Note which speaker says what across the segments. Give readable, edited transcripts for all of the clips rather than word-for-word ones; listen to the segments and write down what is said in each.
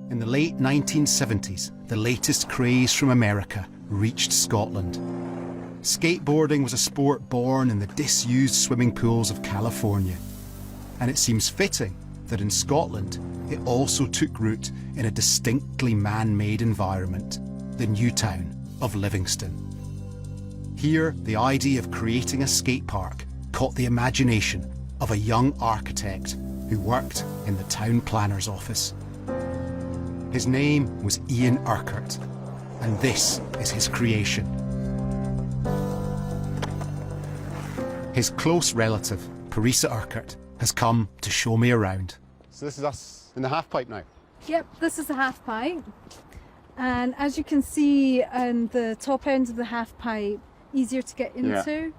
Speaker 1: In the late 1970s, the latest craze from America reached Scotland. Skateboarding was a sport born in the disused swimming pools of California. And it seems fitting that in Scotland, it also took root in a distinctly man-made environment, the new town of Livingston. Here, the idea of creating a skate park caught the imagination of a young architect who worked in the town planner's office. His name was Ian Urquhart, and this is his creation. His close relative, Parisa Urquhart, has come to show me around.
Speaker 2: So this is us in the half pipe now?
Speaker 3: Yep, this is the half pipe. And as you can see on the top end of the half pipe, easier to get into.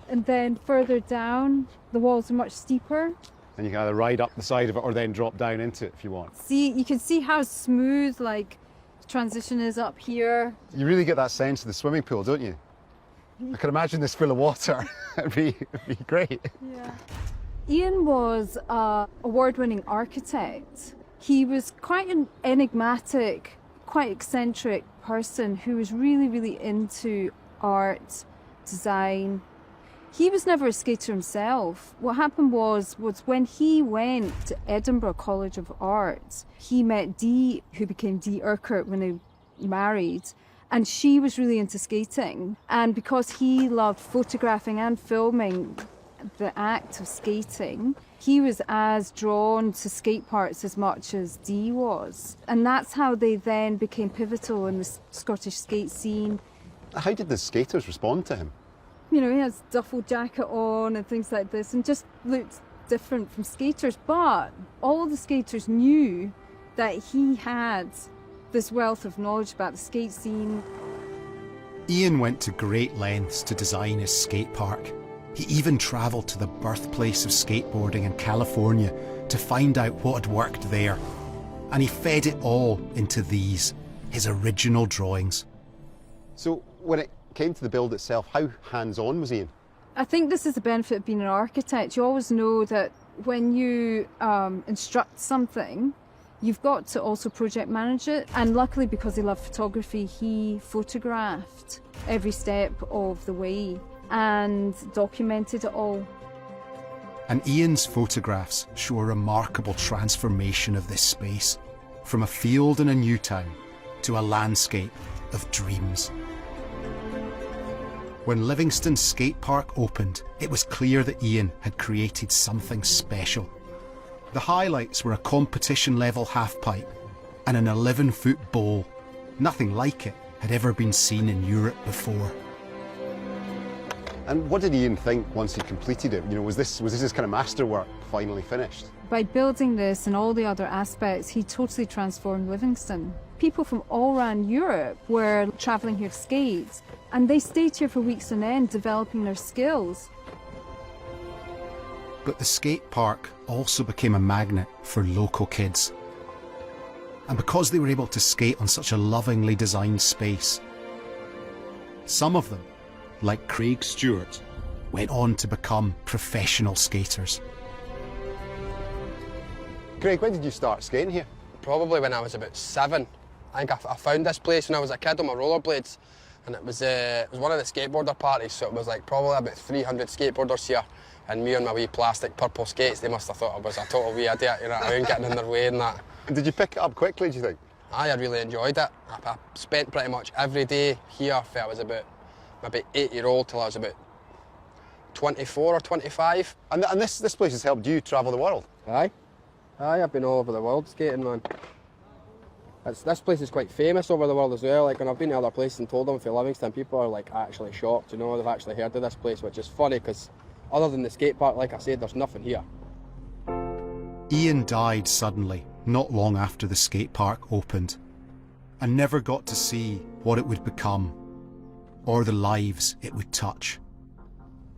Speaker 3: And then further down, the walls are much steeper.
Speaker 2: And you can either ride up the side of it or then drop down into it if you want.
Speaker 3: See, you can see how smooth the transition is up here.
Speaker 2: You really get that sense of the swimming pool, don't you? I can imagine this full of water. it'd be great.
Speaker 3: Yeah. Ian was an award-winning architect. He was quite an enigmatic, quite eccentric person who was really, really into art, design. He was never a skater himself. What happened was when he went to Edinburgh College of Art, he met Dee, who became Dee Urquhart when they married, and she was really into skating. And because he loved photographing and filming the act of skating, he was as drawn to skate parks as much as Dee was. And that's how they then became pivotal in the Scottish skate scene.
Speaker 2: How did the skaters respond to him?
Speaker 3: You know, he has a duffel jacket on and things like this and just looked different from skaters. But all the skaters knew that he had this wealth of knowledge about the skate scene.
Speaker 1: Ian went to great lengths to design his skate park. He even travelled to the birthplace of skateboarding in California to find out what had worked there. And he fed it all into these, his original drawings.
Speaker 2: So when it came to the build itself, how hands-on was Ian?
Speaker 3: I think this is the benefit of being an architect. You always know that when you instruct something, you've got to also project manage it. And luckily, because he loved photography, he photographed every step of the way and documented it all.
Speaker 1: And Ian's photographs show a remarkable transformation of this space, from a field in a new town to a landscape of dreams. When Livingston Skatepark opened, it was clear that Ian had created something special. The highlights were a competition-level half-pipe and an 11-foot bowl. Nothing like it had ever been seen in Europe before.
Speaker 2: And what did Ian think once he completed it? You know, was this his kind of masterwork finally finished?
Speaker 3: By building this and all the other aspects, he totally transformed Livingston. People from all around Europe were travelling here to skate, and they stayed here for weeks on end developing their skills.
Speaker 1: But the skate park also became a magnet for local kids. And because they were able to skate on such a lovingly designed space, some of them, like Craig Stewart, went on to become professional skaters.
Speaker 2: Craig, when did you start skating here?
Speaker 4: Probably when I was about 7. I think I found this place when I was a kid on my rollerblades, and it was one of the skateboarder parties, so it was like probably about 300 skateboarders here, and me on my wee plastic purple skates. They must have thought I was a total wee idiot, you know what I mean, getting in their way and that.
Speaker 2: Did you pick it up quickly, do you think?
Speaker 4: I really enjoyed it. I spent pretty much every day here till I was about maybe 8-year-old till I was about 24 or 25.
Speaker 2: And this place has helped you travel the world?
Speaker 4: Aye, I've been all over the world skating, man. This place is quite famous over the world as well. Like when I've been to other places and told them for Livingston, people are like actually shocked, you know, they've actually heard of this place, which is funny because other than the skate park, like I said, there's nothing here.
Speaker 1: Ian died suddenly, not long after the skate park opened, and never got to see what it would become, or the lives it would touch.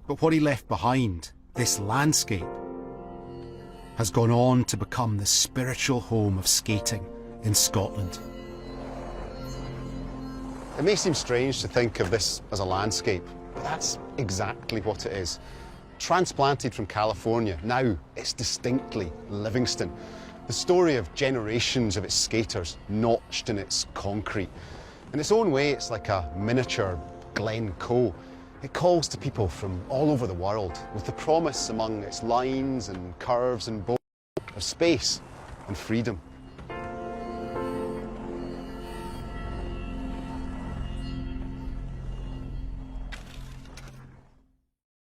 Speaker 1: But what he left behind, this landscape, has gone on to become the spiritual home of skating in Scotland.
Speaker 2: It may seem strange to think of this as a landscape, but that's exactly what it is. Transplanted from California, now it's distinctly Livingston. The story of generations of its skaters notched in its concrete. In its own way, it's like a miniature Glencoe. It calls to people from all over the world with the promise among its lines and curves and bows of space and freedom.